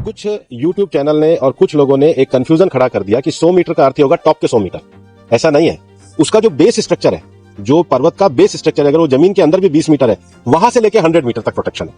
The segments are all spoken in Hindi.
कुछ YouTube चैनल ने और कुछ लोगों ने एक कंफ्यूजन खड़ा कर दिया कि 100 मीटर का अर्थ होगा टॉप के 100 मीटर। ऐसा नहीं है। उसका जो बेस स्ट्रक्चर है, जो पर्वत का बेस स्ट्रक्चर है, अगर वो जमीन के अंदर भी 20 मीटर है, वहां से लेके 100 मीटर तक प्रोटेक्शन है।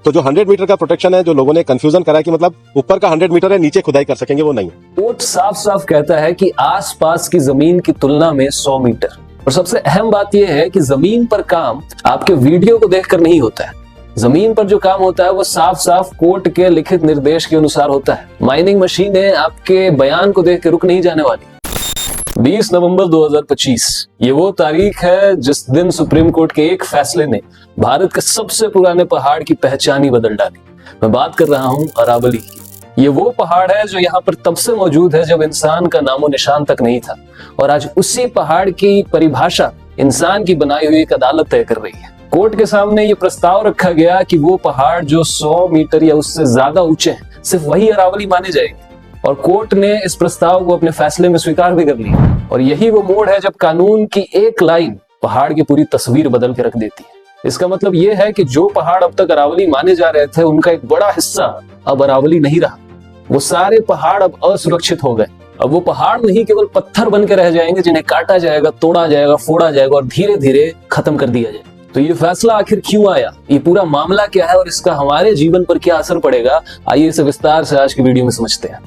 तो जो 100 मीटर का प्रोटेक्शन है, जो लोगों ने कंफ्यूजन करा कि मतलब ऊपर का 100 मीटर है, नीचे खुदाई कर सकेंगे, वो नहीं है। कोर्ट साफ साफ कहता है कि आसपास की जमीन की तुलना में 100 मीटर। और सबसे अहम बात यह है कि जमीन पर काम आपके वीडियो को देखकर नहीं होता है। जमीन पर जो काम होता है वो साफ साफ कोर्ट के लिखित निर्देश के अनुसार होता है। माइनिंग मशीनें आपके बयान को देख के रुक नहीं जाने वाली। 20 नवंबर 2025 ये वो तारीख है जिस दिन सुप्रीम कोर्ट के एक फैसले ने भारत के सबसे पुराने पहाड़ की पहचान ही बदल डाली। मैं बात कर रहा हूं अरावली की। ये वो पहाड़ है जो यहाँ पर तब से मौजूद है जब इंसान का नामो निशान तक नहीं था, और आज उसी पहाड़ की परिभाषा इंसान की बनाई हुई एक अदालत तय कर रही है। कोर्ट के सामने ये प्रस्ताव रखा गया कि वो पहाड़ जो 100 मीटर या उससे ज्यादा ऊंचे हैं, सिर्फ वही अरावली माने जाएंगे। और कोर्ट ने इस प्रस्ताव को अपने फैसले में स्वीकार भी कर लिया। और यही वो मोड़ है जब कानून की एक लाइन पहाड़ की पूरी तस्वीर बदल के रख देती है। इसका मतलब ये है कि जो पहाड़ अब तक अरावली माने जा रहे थे, उनका एक बड़ा हिस्सा अब अरावली नहीं रहा। वो सारे पहाड़ अब असुरक्षित हो गए। अब वो पहाड़ नहीं केवल पत्थर बन के रह जाएंगे जिन्हें काटा जाएगा, तोड़ा जाएगा, फोड़ा जाएगा और धीरे धीरे खत्म कर दिया जाएगा। तो ये फैसला आखिर क्यों आया, ये पूरा मामला क्या है और इसका हमारे जीवन पर क्या असर पड़ेगा, आइए इसे विस्तार से आज की वीडियो में समझते हैं।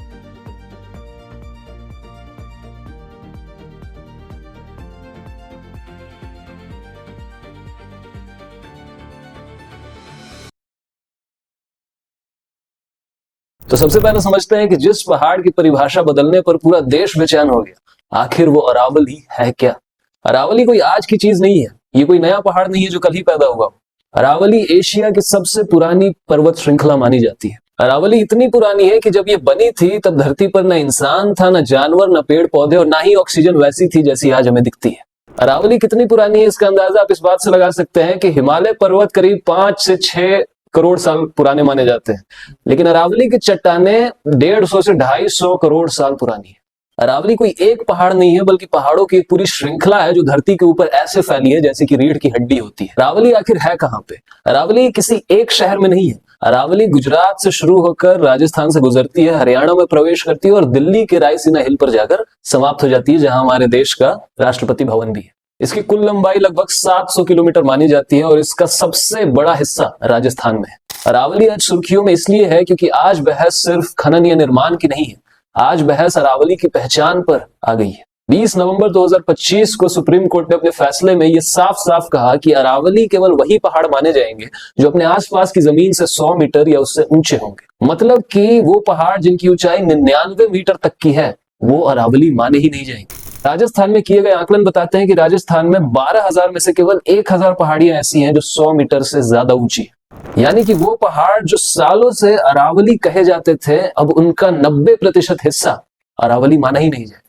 तो सबसे पहले समझते हैं कि जिस पहाड़ की परिभाषा बदलने पर पूरा देश बेचैन हो गया, आखिर वो अरावली है क्या। अरावली कोई आज की चीज नहीं है, ये कोई नया पहाड़ नहीं है जो कल ही पैदा हुआ। अरावली एशिया की सबसे पुरानी पर्वत श्रृंखला मानी जाती है। अरावली इतनी पुरानी है कि जब ये बनी थी तब धरती पर न इंसान था, न जानवर, न पेड़ पौधे, और ना ही ऑक्सीजन वैसी थी जैसी आज हमें दिखती है। अरावली कितनी पुरानी है इसका अंदाजा आप इस बात से लगा सकते हैं कि हिमालय पर्वत करीब 5 से 6 करोड़ साल पुराने माने जाते हैं, लेकिन अरावली की चट्टानें 150 से 250 करोड़ साल पुरानी है। अरावली कोई एक पहाड़ नहीं है, बल्कि पहाड़ों की एक पूरी श्रृंखला है जो धरती के ऊपर ऐसे फैली है जैसे कि रीढ़ की हड्डी होती है। अरावली आखिर है कहाँ पे? अरावली किसी एक शहर में नहीं है। अरावली गुजरात से शुरू होकर राजस्थान से गुजरती है, हरियाणा में प्रवेश करती है और दिल्ली के रायसीना हिल पर जाकर समाप्त हो जाती है, जहां हमारे देश का राष्ट्रपति भवन भी है। इसकी कुल लंबाई लगभग 700 किलोमीटर मानी जाती है और इसका सबसे बड़ा हिस्सा राजस्थान में है। अरावली आज सुर्खियों में इसलिए है क्योंकि आज बहस सिर्फ खनन या निर्माण की नहीं है, आज बहस अरावली की पहचान पर आ गई है। 20 नवंबर 2025 को सुप्रीम कोर्ट ने अपने फैसले में ये साफ साफ कहा कि अरावली केवल वही पहाड़ माने जाएंगे जो अपने आसपास की जमीन से 100 मीटर या उससे ऊंचे होंगे। मतलब कि वो पहाड़ जिनकी ऊंचाई 99 मीटर तक की है, वो अरावली माने ही नहीं जाएंगे। राजस्थान में किए गए आकलन बताते हैं कि राजस्थान में 12,000 में से केवल 1,000 पहाड़ियां ऐसी हैं जो 100 मीटर से ज्यादा ऊंची है। यानी कि वो पहाड़ जो सालों से अरावली कहे जाते थे, अब उनका 90% हिस्सा अरावली माना ही नहीं जाए।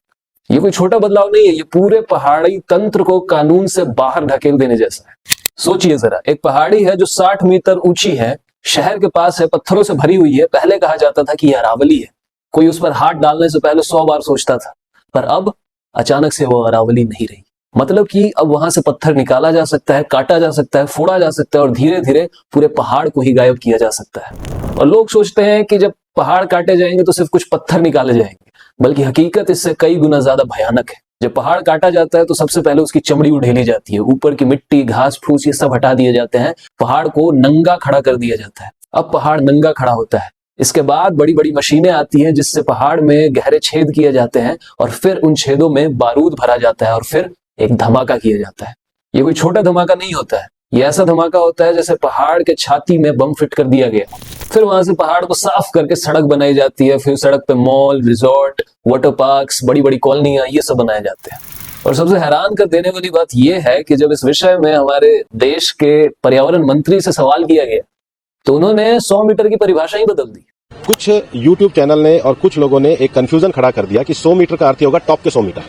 ये कोई छोटा बदलाव नहीं है, ये पूरे पहाड़ी तंत्र को कानून से बाहर ढकेल देने जैसा है। सोचिए जरा, एक पहाड़ी है जो 60 मीटर ऊंची है, शहर के पास है, पत्थरों से भरी हुई है। पहले कहा जाता था कि ये अरावली है, कोई उस पर हाथ डालने से पहले 100 बार सोचता था, पर अब अचानक से वो अरावली नहीं रही। मतलब कि अब वहां से पत्थर निकाला जा सकता है, काटा जा सकता है, फोड़ा जा सकता है और धीरे धीरे पूरे पहाड़ को ही गायब किया जा सकता है। और लोग सोचते हैं कि जब पहाड़ काटे जाएंगे तो सिर्फ कुछ पत्थर निकाले जाएंगे, बल्कि हकीकत इससे कई गुना ज्यादा भयानक है। जब पहाड़ काटा जाता है तो सबसे पहले उसकी चमड़ी उधेली जाती है, ऊपर की मिट्टी, घास फूस ये सब हटा दिए जाते हैं, पहाड़ को नंगा खड़ा कर दिया जाता है। अब पहाड़ नंगा खड़ा होता है। इसके बाद बड़ी बड़ी मशीनें आती हैं जिससे पहाड़ में गहरे छेद किए जाते हैं और फिर उन छेदों में बारूद भरा जाता है और फिर एक धमाका किया जाता है। ये कोई छोटा धमाका नहीं होता है, ये ऐसा धमाका होता है जैसे पहाड़ के छाती में बम फिट कर दिया गया। फिर वहां से पहाड़ को साफ करके सड़क बनाई जाती है, फिर सड़क पे मॉल, रिजॉर्ट, वाटर पार्क्स, बड़ी बड़ी कॉलोनियां, ये सब बनाए जाते हैं। और सबसे हैरान कर देने वाली बात यह है कि जब इस विषय में हमारे देश के पर्यावरण मंत्री से सवाल किया गया तो उन्होंने 100 मीटर की परिभाषा ही बदल दी। कुछ YouTube चैनल ने और कुछ लोगों ने एक कंफ्यूजन खड़ा कर दिया कि 100 मीटर का अर्थ होगा टॉप के 100 मीटर।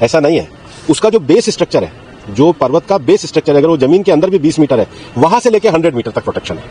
ऐसा नहीं है। उसका जो बेस स्ट्रक्चर है, जो पर्वत का बेस स्ट्रक्चर है, अगर वो जमीन के अंदर भी 20 मीटर है, वहां से लेके 100 मीटर तक प्रोटेक्शन है।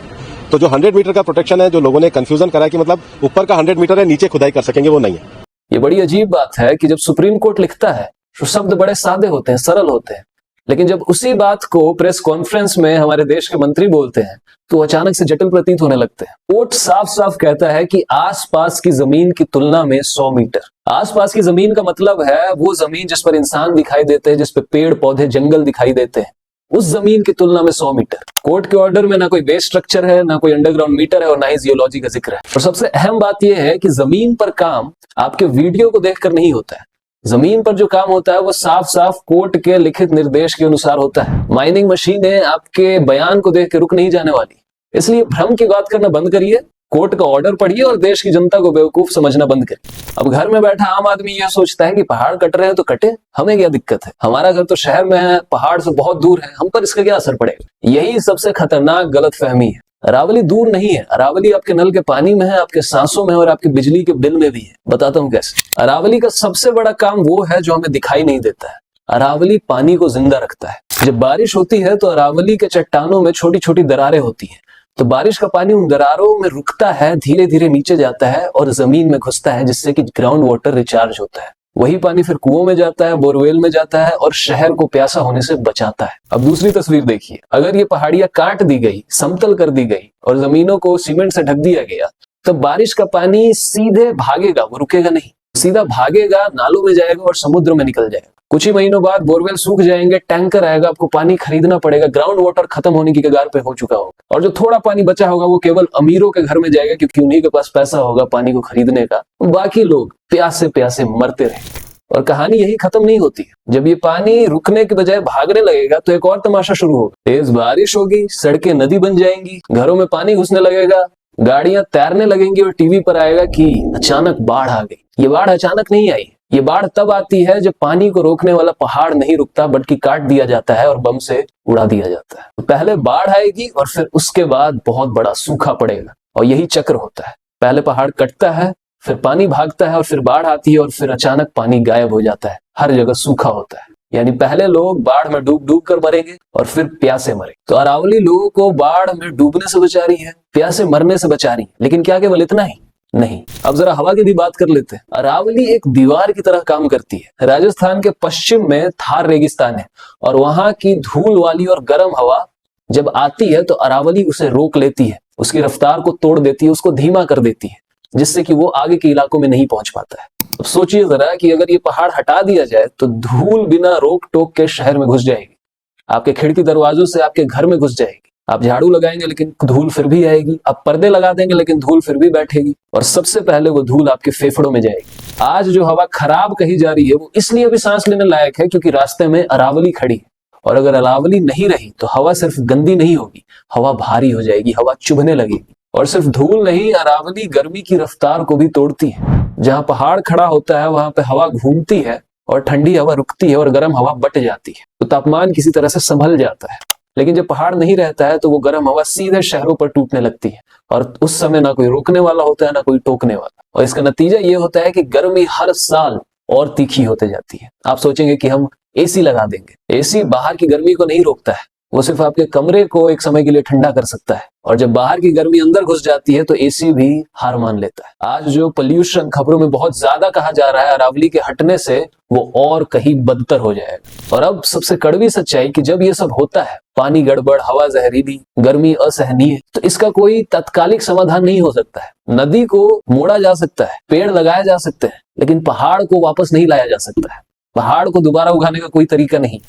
तो जो 100 मीटर का प्रोटेक्शन है, जो लोगों ने कंफ्यूजन करा कि मतलब ऊपर का 100 मीटर है, नीचे खुदाई कर सकेंगे, वो नहीं है। ये बड़ी अजीब बात है कि जब सुप्रीम कोर्ट लिखता है तो शब्द बड़े सादे होते हैं, सरल होते हैं, लेकिन जब उसी बात को प्रेस कॉन्फ्रेंस में हमारे देश के मंत्री बोलते हैं तो अचानक से जटिल प्रतीत होने लगते हैं। कोर्ट साफ साफ कहता है कि आसपास की जमीन की तुलना में 100 मीटर। आसपास की जमीन का मतलब है वो जमीन जिस पर इंसान दिखाई देते हैं, जिस पे पेड़ पौधे जंगल दिखाई देते हैं, उस जमीन की तुलना में 100 मीटर। कोर्ट के ऑर्डर में ना कोई बेस स्ट्रक्चर है, ना कोई अंडरग्राउंड मीटर है और ना ही जियोलॉजी का जिक्र है। और सबसे अहम बात यह है कि जमीन पर काम आपके वीडियो को देखकर नहीं होता है। जमीन पर जो काम होता है वो साफ साफ कोर्ट के लिखित निर्देश के अनुसार होता है। माइनिंग मशीनें आपके बयान को देख के रुक नहीं जाने वाली, इसलिए भ्रम की बात करना बंद करिए, कोर्ट का ऑर्डर पढ़िए और देश की जनता को बेवकूफ समझना बंद करिए। अब घर में बैठा आम आदमी यह सोचता है कि पहाड़ कट रहे हैं तो कटे, हमें क्या दिक्कत है, हमारा घर तो शहर में है, पहाड़ से बहुत दूर है, हम पर इसका क्या असर पड़ेगा। यही सबसे खतरनाक गलतफहमी है। अरावली दूर नहीं है, अरावली आपके नल के पानी में है, आपके सांसों में और आपके बिजली के बिल में भी है। बताता हूं कैसे। अरावली का सबसे बड़ा काम वो है जो हमें दिखाई नहीं देता है। अरावली पानी को जिंदा रखता है। जब बारिश होती है तो अरावली के चट्टानों में छोटी छोटी दरारें होती हैं, तो बारिश का पानी उन दरारों में रुकता है, धीरे धीरे नीचे जाता है और जमीन में घुसता है, जिससे कि ग्राउंड वाटर रिचार्ज होता है। वही पानी फिर कुओं में जाता है, बोरवेल में जाता है और शहर को प्यासा होने से बचाता है। अब दूसरी तस्वीर देखिए, अगर ये पहाड़ियां काट दी गई, समतल कर दी गई और जमीनों को सीमेंट से ढक दिया गया, तो बारिश का पानी सीधे भागेगा, वो रुकेगा नहीं, सीधा भागेगा, नालों में जाएगा और समुद्र में निकल जाएगा। कुछ ही महीनों बाद बोरवेल सूख जाएंगे, टैंकर आएगा, आपको पानी खरीदना पड़ेगा, ग्राउंड वाटर खत्म होने की कगार पे हो चुका होगा और जो थोड़ा पानी बचा होगा वो केवल अमीरों के घर में जाएगा, क्योंकि उन्हीं के पास पैसा होगा पानी को खरीदने का। बाकी लोग प्यासे प्यासे मरते रहेंगे। और कहानी यही खत्म नहीं होती है। जब ये पानी रुकने के बजाय भागने लगेगा तो एक और तमाशा शुरू होगा। तेज बारिश होगी, सड़कें नदी बन जाएंगी, घरों में पानी घुसने लगेगा, गाड़ियां तैरने लगेंगी और टीवी पर आएगा कि अचानक बाढ़ आ गई। ये बाढ़ अचानक नहीं आई, ये बाढ़ तब आती है जब पानी को रोकने वाला पहाड़ नहीं रुकता, बल्कि काट दिया जाता है और बम से उड़ा दिया जाता है। तो पहले बाढ़ आएगी और फिर उसके बाद बहुत बड़ा सूखा पड़ेगा और यही चक्र होता है। पहले पहाड़ कटता है, फिर पानी भागता है और फिर बाढ़ आती है और फिर अचानक पानी गायब हो जाता है, हर जगह सूखा होता है। यानी पहले लोग बाढ़ में डूब डूब कर मरेंगे और फिर प्यासे मरेंगे। तो अरावली लोगों को बाढ़ में डूबने से बचा रही है, प्यासे मरने से बचा रही है। लेकिन क्या केवल इतना ही नहीं, अब जरा हवा की भी बात कर लेते हैं। अरावली एक दीवार की तरह काम करती है। राजस्थान के पश्चिम में थार रेगिस्तान है और वहां की धूल वाली और गर्म हवा जब आती है तो अरावली उसे रोक लेती है, उसकी रफ्तार को तोड़ देती है, उसको धीमा कर देती है, जिससे कि वो आगे के इलाकों में नहीं पहुंच पाता है। अब सोचिए जरा कि अगर ये पहाड़ हटा दिया जाए तो धूल बिना रोक टोक के शहर में घुस जाएगी, आपके खिड़की दरवाजों से आपके घर में घुस जाएगी। आप झाड़ू लगाएंगे लेकिन धूल फिर भी आएगी, आप पर्दे लगा देंगे लेकिन धूल फिर भी बैठेगी और सबसे पहले वो धूल आपके फेफड़ों में जाएगी। आज जो हवा खराब कही जा रही है वो इसलिए भी सांस लेने लायक है क्योंकि रास्ते में अरावली खड़ी है। और अगर अरावली नहीं रही तो हवा सिर्फ गंदी नहीं होगी, हवा भारी हो जाएगी, हवा चुभने लगेगी। और सिर्फ धूल नहीं, अरावली गर्मी की रफ्तार को भी तोड़ती है। जहां पहाड़ खड़ा होता है वहां पे हवा घूमती है और ठंडी हवा रुकती है और गर्म हवा बट जाती है, तो तापमान किसी तरह से संभल जाता है। लेकिन जब पहाड़ नहीं रहता है तो वो गर्म हवा सीधे शहरों पर टूटने लगती है और उस समय ना कोई रोकने वाला होता है ना कोई टोकने वाला, और इसका नतीजा ये होता है कि गर्मी हर साल और तीखी होते जाती है। आप सोचेंगे कि हम एसी लगा देंगे, एसी बाहर की गर्मी को नहीं रोकता है, वो सिर्फ आपके कमरे को एक समय के लिए ठंडा कर सकता है और जब बाहर की गर्मी अंदर घुस जाती है तो एसी भी हार मान लेता है। आज जो पोल्यूशन खबरों में बहुत ज्यादा कहा जा रहा है, अरावली के हटने से वो और कहीं बदतर हो जाएगा। और अब सबसे कड़वी सच्चाई कि जब ये सब होता है, पानी गड़बड़, हवा जहरीली, गर्मी असहनीय, तो इसका कोई तात्कालिक समाधान नहीं हो सकता है। नदी को मोड़ा जा सकता है, पेड़ लगाए जा सकते हैं, लेकिन पहाड़ को वापस नहीं लाया जा सकता है, पहाड़ को दोबारा उगाने का कोई तरीका नहीं।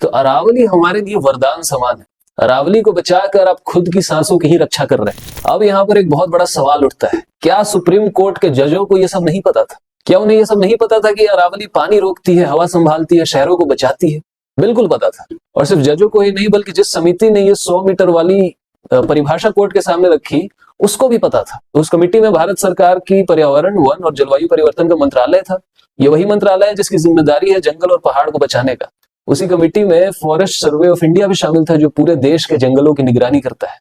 तो अरावली हमारे लिए वरदान समान है। अरावली को बचाकर आप खुद की सांसों की ही रक्षा कर रहे हैं। अब यहाँ पर एक बहुत बड़ा सवाल उठता है, क्या सुप्रीम कोर्ट के जजों को यह सब नहीं पता था? क्या उन्हें यह सब नहीं पता था कि अरावली पानी रोकती है, हवा संभालती है, शहरों को बचाती है? बिल्कुल पता था। और सिर्फ जजों को ही नहीं बल्कि जिस समिति ने ये 100 मीटर वाली परिभाषा कोर्ट के सामने रखी उसको भी पता था। उस कमेटी में भारत सरकार की पर्यावरण, वन और जलवायु परिवर्तन का मंत्रालय था। ये वही मंत्रालय है जिसकी जिम्मेदारी है जंगल और पहाड़ को बचाने का। उसी कमेटी में फॉरेस्ट सर्वे ऑफ इंडिया भी शामिल था जो पूरे देश के जंगलों की निगरानी करता है।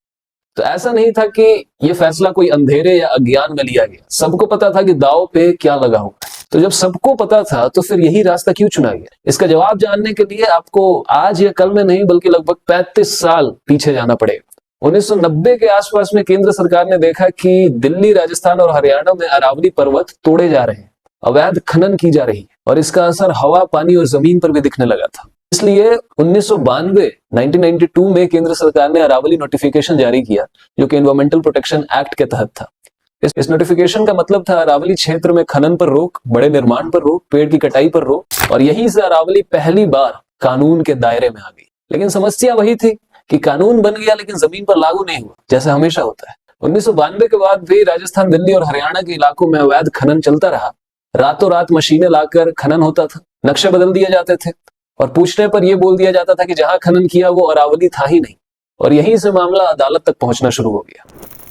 तो ऐसा नहीं था कि ये फैसला कोई अंधेरे या अज्ञान में लिया गया, सबको पता था कि दांव पे क्या लगा हुआ। तो जब सबको पता था तो फिर यही रास्ता क्यों चुना गया? इसका जवाब जानने के लिए आपको आज या कल में नहीं बल्कि लगभग 35 साल पीछे जाना पड़ेगा। 1990 के आसपास में केंद्र सरकार ने देखा कि दिल्ली, राजस्थान और हरियाणा में अरावली पर्वत तोड़े जा रहे हैं, अवैध खनन की जा रही है और इसका असर हवा, पानी और जमीन पर भी दिखने लगा था। इसलिए 1992 में केंद्र सरकार ने अरावली नोटिफिकेशन जारी किया, जो कि एनवायरमेंटल प्रोटेक्शन एक्ट के तहत था। इस नोटिफिकेशन का मतलब था अरावली क्षेत्र में खनन पर रोक, बड़े निर्माण पर रोक, पेड़ की कटाई पर रोक, और यहीं से अरावली पहली बार कानून के दायरे में आ गई। लेकिन समस्या वही थी कि कानून बन गया लेकिन जमीन पर लागू नहीं हुआ, जैसे हमेशा होता है। 1992 के बाद भी राजस्थान, दिल्ली और हरियाणा के इलाकों में अवैध खनन चलता रहा। रातों रात मशीनें लाकर खनन होता था, नक्शे बदल दिए जाते थे, और पूछने पर यह बोल दिया जाता था कि जहां खनन किया वो अरावली था ही नहीं, और यहीं से मामला अदालत तक पहुंचना शुरू हो गया।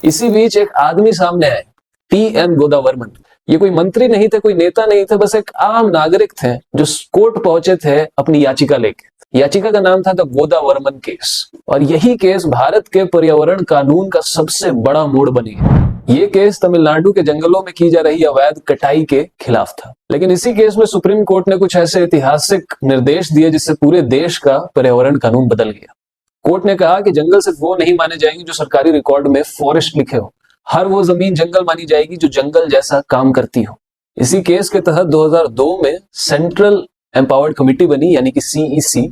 इसी बीच एक आदमी सामने आए, टी.एन. गोदावर्मन। ये कोई मंत्री नहीं थे, कोई नेता नहीं थे, बस एक आम नागरिक थे जो कोर्ट पहुंचे थे अपनी याचिका लेके। याचिका का नाम था द गोदावर्मन केस, और यही केस भारत के पर्यावरण कानून का सबसे बड़ा मोड़ बनी है। ये केस तमिलनाडु के जंगलों में की जा रही अवैध कटाई के खिलाफ था। लेकिन इसी केस में सुप्रीम कोर्ट ने कुछ ऐसे ऐतिहासिक निर्देश दिए जिससे पूरे देश का पर्यावरण कानून बदल गया। कोर्ट ने कहा कि जंगल सिर्फ वो नहीं माने जाएंगे जो सरकारी रिकॉर्ड में फॉरेस्ट लिखे हो, हर वो जमीन जंगल मानी जाएगी जो जंगल जैसा काम करती हो। इसी केस के तहत 2002 में सेंट्रल एम्पावर्ड कमेटी बनी, यानी कि CEC।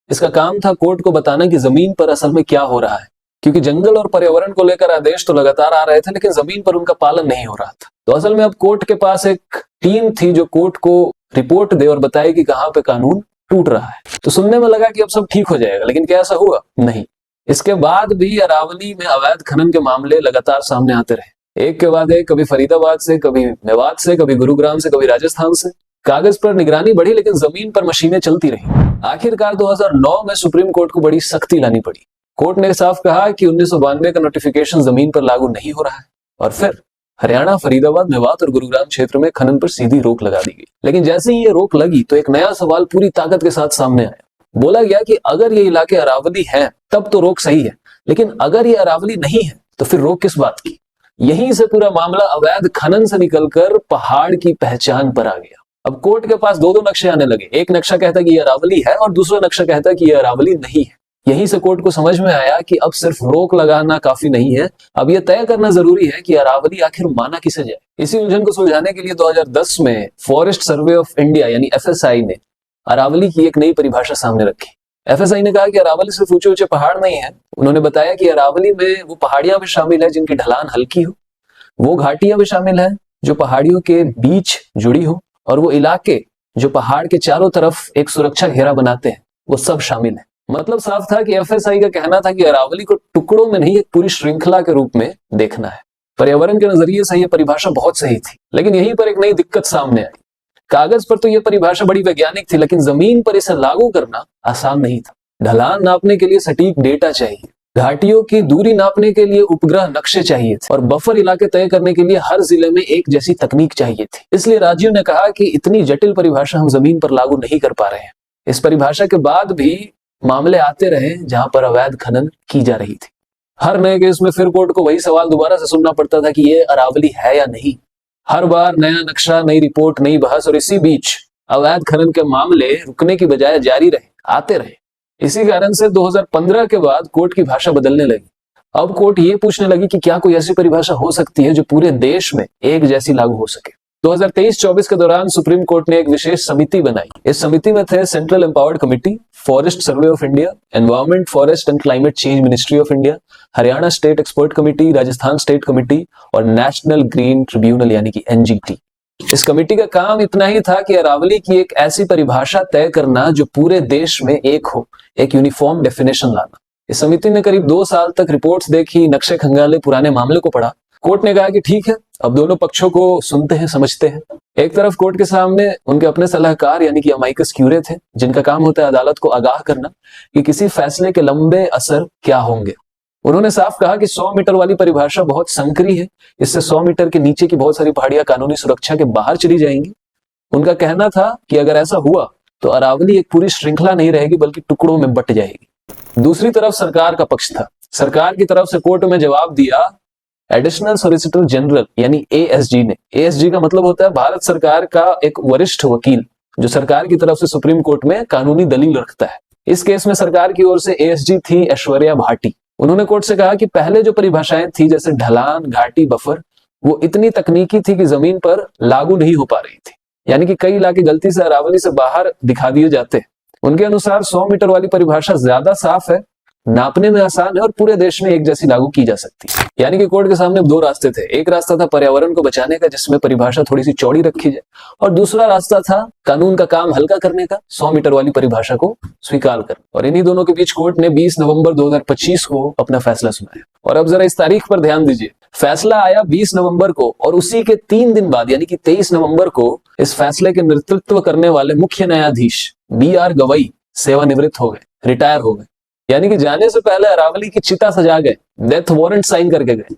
इसका काम था कोर्ट को बताना कि जमीन पर असल में क्या हो रहा है, क्योंकि जंगल और पर्यावरण को लेकर आदेश तो लगातार आ रहे थे लेकिन जमीन पर उनका पालन नहीं हो रहा था। तो असल में अब कोर्ट के पास एक टीम थी जो कोर्ट को रिपोर्ट दे और बताए कि कहां पे कानून टूट रहा है। तो सुनने में लगा कि अब सब ठीक हो जाएगा, लेकिन क्या ऐसा हुआ? नहीं। इसके बाद भी अरावली में अवैध खनन के मामले लगातार सामने आते रहे, एक के बाद एक, कभी फरीदाबाद से, कभी मेवात से, कभी गुरुग्राम से, कभी राजस्थान से। कागज पर निगरानी बढ़ी लेकिन जमीन पर मशीनें चलती रही। आखिरकार 2009 में सुप्रीम कोर्ट को बड़ी सख्ती लानी पड़ी। कोर्ट ने साफ कहा कि 1992 का नोटिफिकेशन जमीन पर लागू नहीं हो रहा है, और फिर हरियाणा, फरीदाबाद, मेवात और गुरुग्राम क्षेत्र में खनन पर सीधी रोक लगा दी गई। लेकिन जैसे ही ये रोक लगी तो एक नया सवाल पूरी ताकत के साथ सामने आया। बोला गया कि अगर ये इलाके अरावली हैं तब तो रोक सही है, लेकिन अगर ये अरावली नहीं है तो फिर रोक किस बात की? यहीं से पूरा मामला अवैध खनन से निकलकर पहाड़ की पहचान पर आ गया। अब कोर्ट के पास दो नक्शे आने लगे। एक नक्शा कहता कि ये अरावली है और दूसरा नक्शा कहता कि ये अरावली नहीं है। यहीं से कोर्ट को समझ में आया कि अब सिर्फ रोक लगाना काफी नहीं है, अब यह तय करना जरूरी है कि अरावली आखिर माना किसे जाए। इसी उलझन को सुलझाने के लिए 2010 में फॉरेस्ट सर्वे ऑफ इंडिया यानी FSI ने अरावली की एक नई परिभाषा सामने रखी। FSI ने कहा कि अरावली सिर्फ ऊंचे ऊंचे पहाड़ नहीं है। उन्होंने बताया कि अरावली में वो पहाड़ियां भी शामिल है जिनकी ढलान हल्की हो, वो घाटियां भी शामिल है जो पहाड़ियों के बीच जुड़ी हो, और वो इलाके जो पहाड़ के चारों तरफ एक सुरक्षा घेरा बनाते हैं, वो सब शामिल है। मतलब साफ था कि FSI का कहना था कि अरावली को टुकड़ों में नहीं, एक पूरी श्रृंखला के रूप में देखना है। पर्यावरण के नजरिए से यह परिभाषा बहुत सही थी, लेकिन यहीं पर एक नई दिक्कत सामने आई। कागज पर तो यह परिभाषा बड़ी वैज्ञानिक थी, लेकिन जमीन पर इसे लागू करना आसान नहीं था। ढलान नापने के लिए सटीक डेटा चाहिए, घाटियों की दूरी नापने के लिए उपग्रह नक्शे चाहिए थे, और बफर इलाके तय करने के लिए हर जिले में एक जैसी तकनीक चाहिए थी। इसलिए राज्यों ने कहा कि इतनी जटिल परिभाषा हम जमीन पर लागू नहीं कर पा रहे हैं। इस परिभाषा के बाद भी मामले आते रहे जहां पर अवैध खनन की जा रही थी। हर नए केस में फिर कोर्ट को वही सवाल दोबारा से सुनना पड़ता था कि ये अरावली है या नहीं। हर बार नया नक्शा, नई रिपोर्ट, नई बहस, और इसी बीच अवैध खनन के मामले रुकने की बजाय जारी रहे, आते रहे। इसी कारण से 2015 के बाद कोर्ट की भाषा बदलने लगी। अब कोर्ट ये पूछने लगी कि क्या कोई ऐसी परिभाषा हो सकती है जो पूरे देश में एक जैसी लागू हो सके। 2023-24 के दौरान सुप्रीम कोर्ट ने एक विशेष समिति बनाई। इस समिति में थे central empowered committee, forest survey of India, environment, forest and climate change ministry of India, Haryana state expert committee, Rajasthan state committee और नेशनल ग्रीन ट्रिब्यूनल यानी कि NGT। इस कमेटी का काम इतना ही था कि अरावली की एक ऐसी परिभाषा तय करना जो पूरे देश में एक हो, एक यूनिफॉर्म डेफिनेशन लाना। इस समिति ने करीब 2 साल तक रिपोर्ट्स देखी, नक्शे खंगाले, पुराने मामले को पढ़ा। कोर्ट ने कहा कि ठीक है, अब दोनों पक्षों को सुनते हैं, समझते हैं। एक तरफ कोर्ट के सामने उनके अपने सलाहकार यानी कि अमाइकस क्यूरे थे, जिनका काम होता है अदालत को आगाह करना कि किसी फैसले के लंबे असर क्या होंगे। उन्होंने साफ कहा कि 100 मीटर वाली परिभाषा बहुत संकरी है, इससे 100 मीटर के नीचे की बहुत सारी पहाड़ियां कानूनी सुरक्षा के बाहर चली जाएंगी। उनका कहना था कि अगर ऐसा हुआ तो अरावली एक पूरी श्रृंखला नहीं रहेगी बल्कि टुकड़ों में बट जाएगी। दूसरी तरफ सरकार का पक्ष था। सरकार की तरफ से कोर्ट में जवाब दिया एडिशनल सॉलिसिटर जनरल यानी ASG ने। ASG का मतलब होता है भारत सरकार का एक वरिष्ठ वकील, जो सरकार की तरफ से सुप्रीम कोर्ट में कानूनी दलील रखता है। इस केस में सरकार की ओर से ASG थी ऐश्वर्या भाटी। उन्होंने कोर्ट से कहा कि पहले जो परिभाषाएं थी जैसे ढलान, घाटी, बफर, वो इतनी तकनीकी थी कि जमीन पर लागू नहीं हो पा रही थी। यानी कि कई इलाके गलती से अरावली से बाहर दिखा दिए जाते। उनके अनुसार 100 मीटर वाली परिभाषा ज्यादा साफ है, नापने में आसान है और पूरे देश में एक जैसी लागू की जा सकती है। यानी कि कोर्ट के सामने दो रास्ते थे। एक रास्ता था पर्यावरण को बचाने का, जिसमें परिभाषा थोड़ी सी चौड़ी रखी जाए, और दूसरा रास्ता था कानून का काम हल्का करने का, 100 मीटर वाली परिभाषा को स्वीकार कर। और इन्हीं दोनों के बीच कोर्ट ने 20 नवंबर 2025 को अपना फैसला सुनाया। और अब जरा इस तारीख पर ध्यान दीजिए। फैसला आया 20 नवंबर को और उसी के 3 दिन बाद यानी कि 23 नवंबर को इस फैसले के नेतृत्व करने वाले मुख्य न्यायाधीश BR गवई सेवानिवृत्त हो गए, रिटायर हो गए। यानी कि जाने से पहले अरावली की चिता सजा गए, डेथ वारंट साइन करके गए।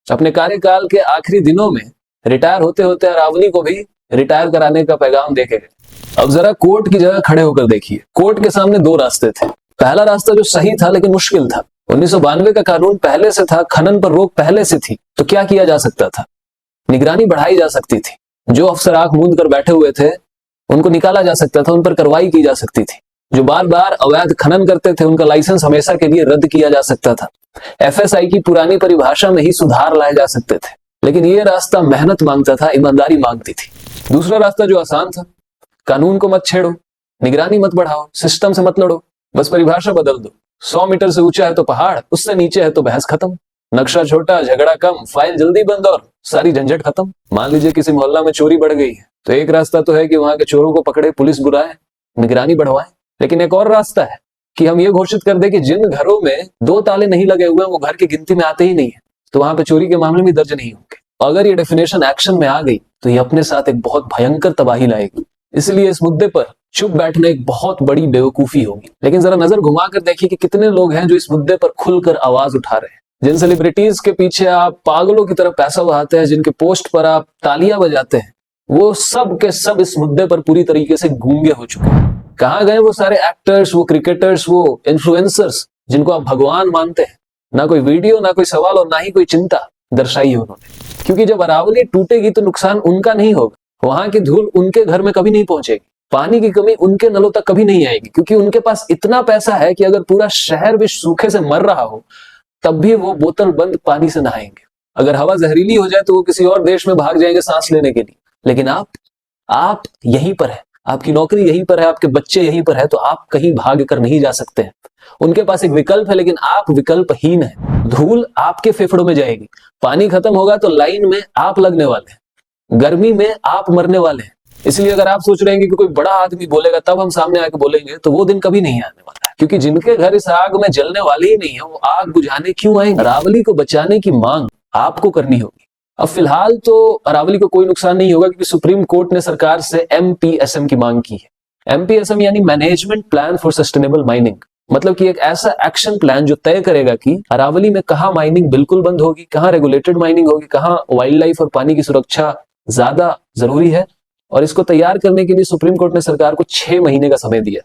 अपने कार्यकाल के आखिरी दिनों में रिटायर होते होते अरावली को भी रिटायर कराने का पैगाम देके गए। अब जरा कोर्ट की जगह खड़े होकर देखिए। कोर्ट के सामने दो रास्ते थे। पहला रास्ता जो सही था लेकिन मुश्किल था। 1992 का कानून पहले से था, खनन पर रोक पहले से थी, तो क्या किया जा सकता था? निगरानी बढ़ाई जा सकती थी। जो अफसर आंख मूंद कर बैठे हुए थे उनको निकाला जा सकता था, उन पर कार्रवाई की जा सकती थी। जो बार बार अवैध खनन करते थे उनका लाइसेंस हमेशा के लिए रद्द किया जा सकता था। FSI की पुरानी परिभाषा में ही सुधार लाए जा सकते थे। लेकिन ये रास्ता मेहनत मांगता था, ईमानदारी मांगती थी। दूसरा रास्ता जो आसान था, कानून को मत छेड़ो, निगरानी मत बढ़ाओ, सिस्टम से मत लड़ो, बस परिभाषा बदल दो। 100 मीटर से ऊंचा है तो पहाड़, उससे नीचे है तो बहस खत्म। नक्शा छोटा, झगड़ा कम, फाइल जल्दी बंद और सारी झंझट खत्म। मान लीजिए किसी मोहल्ला में चोरी बढ़ गई है, तो एक रास्ता तो है कि वहां के चोरों को पकड़े, पुलिस बुलाए, निगरानी बढ़वाए। लेकिन एक और रास्ता है कि हम ये घोषित कर दें कि जिन घरों में 2 ताले नहीं लगे हुए वो घर की गिनती में आते ही नहीं है, तो वहां पे चोरी के मामले भी दर्ज नहीं होंगे। अगर ये डेफिनेशन एक्शन में आ गई तो ये अपने साथ एक बहुत भयंकर तबाही लाएगी। इसलिए इस मुद्दे पर चुप बैठना एक बहुत बड़ी बेवकूफी होगी। लेकिन जरा नजर घुमा कर देखिए कि कितने लोग हैं जो इस मुद्दे पर खुलकर आवाज उठा रहे हैं। जिन सेलिब्रिटीज के पीछे आप पागलों की तरह पैसा बहाते हैं, जिनके पोस्ट पर आप तालियां बजाते हैं, वो सब के सब इस मुद्दे पर पूरी तरीके से गूंगे हो चुके हैं। कहां गए वो सारे एक्टर्स, वो क्रिकेटर्स, वो इन्फ्लुएंसर्स जिनको आप भगवान मानते हैं? ना कोई वीडियो, ना कोई सवाल और ना ही कोई चिंता दर्शाई है उन्होंने। क्योंकि जब अरावली टूटेगी तो नुकसान उनका नहीं होगा, वहां की धूल उनके घर में कभी नहीं पहुंचेगी, पानी की कमी उनके नलों तक कभी नहीं आएगी, क्योंकि उनके पास इतना पैसा है कि अगर पूरा शहर भी सूखे से मर रहा हो तब भी वो बोतल बंद पानी से नहाएंगे। अगर हवा जहरीली हो जाए तो वो किसी और देश में भाग जाएंगे सांस लेने के लिए। लेकिन आप यहीं पर है, आपकी नौकरी यहीं पर है, आपके बच्चे यहीं पर है, तो आप कहीं भाग कर नहीं जा सकते हैं। उनके पास एक विकल्प है, लेकिन आप विकल्पहीन है। धूल आपके फेफड़ों में जाएगी, पानी खत्म होगा तो लाइन में आप लगने वाले हैं, गर्मी में आप मरने वाले हैं। इसलिए अगर आप सोच रहे हैं कि कोई बड़ा आदमी बोलेगा तब हम सामने आके बोलेंगे, तो वो दिन कभी नहीं आने वाला है। क्योंकि जिनके घर इस आग में जलने वाले ही नहीं है, वो आग बुझाने क्यों आएंगे? अरावली को बचाने की मांग आपको करनी होगी। अब फिलहाल तो अरावली को कोई नुकसान नहीं होगा, क्योंकि सुप्रीम कोर्ट ने सरकार से MPSM की मांग की है। MPSM यानी management plan for sustainable mining, मतलब कि एक ऐसा एक्शन प्लान जो तय करेगा कि अरावली में कहां माइनिंग बिल्कुल बंद होगी, कहां रेगुलेटेड माइनिंग होगी, कहां वाइल्ड लाइफ और पानी की सुरक्षा ज्यादा जरूरी है। और इसको तैयार करने के लिए सुप्रीम कोर्ट ने सरकार को 6 महीने का समय दिया।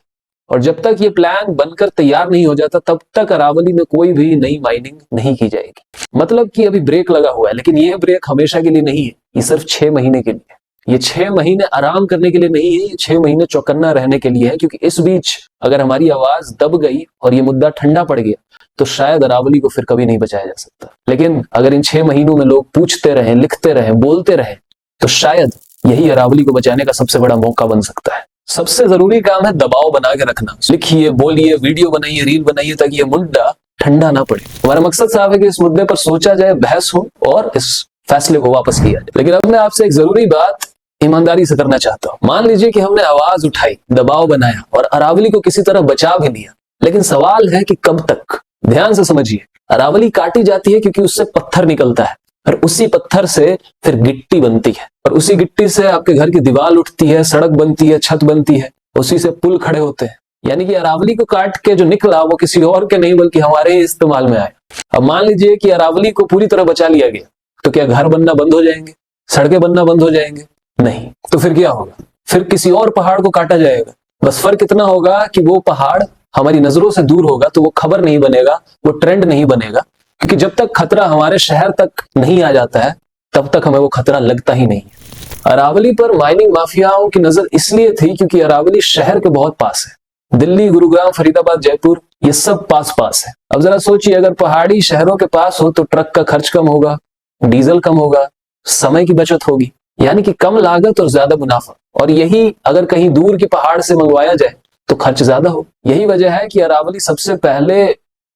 और जब तक ये प्लान बनकर तैयार नहीं हो जाता तब तक अरावली में कोई भी नई माइनिंग नहीं की जाएगी। मतलब कि अभी ब्रेक लगा हुआ है, लेकिन ये ब्रेक हमेशा के लिए नहीं है, ये सिर्फ 6 महीने के लिए है। ये 6 महीने आराम करने के लिए नहीं है, ये 6 महीने चौकन्ना रहने के लिए है। क्योंकि इस बीच अगर हमारी आवाज दब गई और ये मुद्दा ठंडा पड़ गया तो शायद अरावली को फिर कभी नहीं बचाया जा सकता। लेकिन अगर इन 6 महीनों में लोग पूछते रहे, लिखते रहे, बोलते रहे, तो शायद यही अरावली को बचाने का सबसे बड़ा मौका बन सकता है। सबसे जरूरी काम है दबाव बना के रखना। लिखिए, बोलिए, वीडियो बनाइए, रील बनाइए, ताकि ये मुद्दा ठंडा ना पड़े। हमारा मकसद साफ है कि इस मुद्दे पर सोचा जाए, बहस हो और इस फैसले को वापस लिया जाए। लेकिन अब मैं आपसे एक जरूरी बात ईमानदारी से करना चाहता हूं। मान लीजिए कि हमने आवाज उठाई, दबाव बनाया और अरावली को किसी तरह बचा भी लिया, लेकिन सवाल है कि कब तक? ध्यान से समझिए। अरावली काटी जाती है क्योंकि उससे पत्थर निकलता है और उसी पत्थर से फिर गिट्टी बनती है और उसी गिट्टी से आपके घर की दीवार उठती है, सड़क बनती है, छत बनती है, उसी से पुल खड़े होते हैं। यानी कि अरावली को काट के जो निकला वो किसी और के नहीं बल्कि हमारे ही इस्तेमाल में आया। अब मान लीजिए कि अरावली को पूरी तरह बचा लिया गया, तो क्या घर बनना बंद हो जाएंगे, सड़कें बनना बंद हो जाएंगे? नहीं। तो फिर क्या होगा? फिर किसी और पहाड़ को काटा जाएगा। बस फर्क इतना होगा कि वो पहाड़ हमारी नजरों से दूर होगा, तो वो खबर नहीं बनेगा, वो ट्रेंड नहीं बनेगा। क्योंकि जब तक खतरा हमारे शहर तक नहीं आ जाता है तब तक हमें वो खतरा लगता ही नहीं है। अरावली पर माइनिंग माफियाओं की नजर इसलिए थी क्योंकि अरावली शहर के बहुत पास है। दिल्ली, गुरुग्राम, फरीदाबाद, जयपुर, ये सब पास पास है। अब जरा सोचिए, अगर पहाड़ी शहरों के पास हो तो ट्रक का खर्च कम होगा, डीजल कम होगा, समय की बचत होगी, यानी कि कम लागत और ज्यादा मुनाफा। और यही अगर कहीं दूर के पहाड़ से मंगवाया जाए तो खर्च ज्यादा हो। यही वजह है कि अरावली सबसे पहले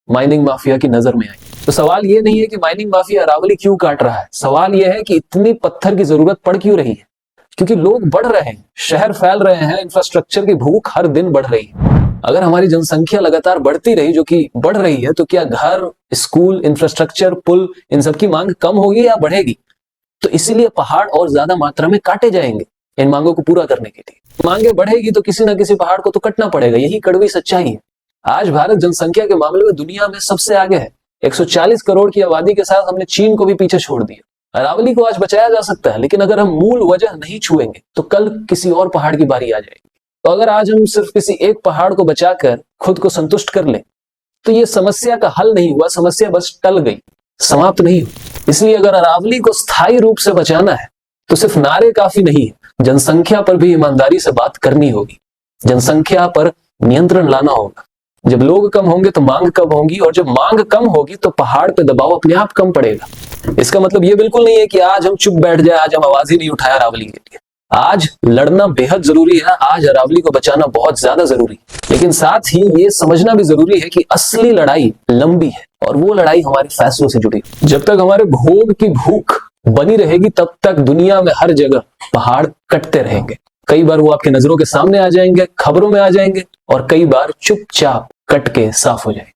माइनिंग माफिया की नजर में आई। तो सवाल ये नहीं है कि माइनिंग माफिया अरावली क्यों काट रहा है, सवाल यह है कि इतनी पत्थर की जरूरत पड़ क्यों रही है। क्योंकि लोग बढ़ रहे हैं, शहर फैल रहे हैं, इंफ्रास्ट्रक्चर की भूख हर दिन बढ़ रही है। अगर हमारी जनसंख्या लगातार बढ़ती रही, जो कि बढ़ रही है, तो क्या घर, स्कूल, इंफ्रास्ट्रक्चर, पुल, इन सब की मांग कम होगी या बढ़ेगी? तो इसीलिए पहाड़ और ज्यादा मात्रा में काटे जाएंगे इन मांगों को पूरा करने के लिए। मांगे बढ़ेगी तो किसी ना किसी पहाड़ को तो कटना पड़ेगा, यही कड़वी सच्चाई है। आज भारत जनसंख्या के मामले में दुनिया में सबसे आगे है। 140 करोड़ की आबादी के साथ हमने चीन को भी पीछे छोड़ दिया। अरावली को आज बचाया जा सकता है, लेकिन अगर हम मूल वजह नहीं छुएंगे तो कल किसी और पहाड़ की बारी आ जाएगी। तो अगर आज हम सिर्फ किसी एक पहाड़ को बचाकर खुद को संतुष्ट कर लें तो ये समस्या का हल नहीं हुआ, समस्या बस टल गई, समाप्त नहीं हुई। इसलिए अगर अरावली को स्थायी रूप से बचाना है तो सिर्फ नारे काफी नहीं है, जनसंख्या पर भी ईमानदारी से बात करनी होगी, जनसंख्या पर नियंत्रण लाना होगा। जब लोग कम होंगे तो मांग कम होगी, और जब मांग कम होगी तो पहाड़ पे दबाव अपने आप कम पड़ेगा। इसका मतलब ये बिल्कुल नहीं है कि आज हम चुप बैठ जाए, आज हम आवाज ही नहीं उठाए अरावली के लिए। आज लड़ना बेहद जरूरी है, आज अरावली को बचाना बहुत ज्यादा जरूरी है, लेकिन साथ ही ये समझना भी जरूरी है कि असली लड़ाई लंबी है और वो लड़ाई हमारे फैसलों से जुड़ी। जब तक हमारे भोग की भूख बनी रहेगी तब तक दुनिया में हर जगह पहाड़ कटते रहेंगे। कई बार वो आपके नजरों के सामने आ जाएंगे, खबरों में आ जाएंगे, और कई बार चुपचाप कट के साफ हो जाएंगे।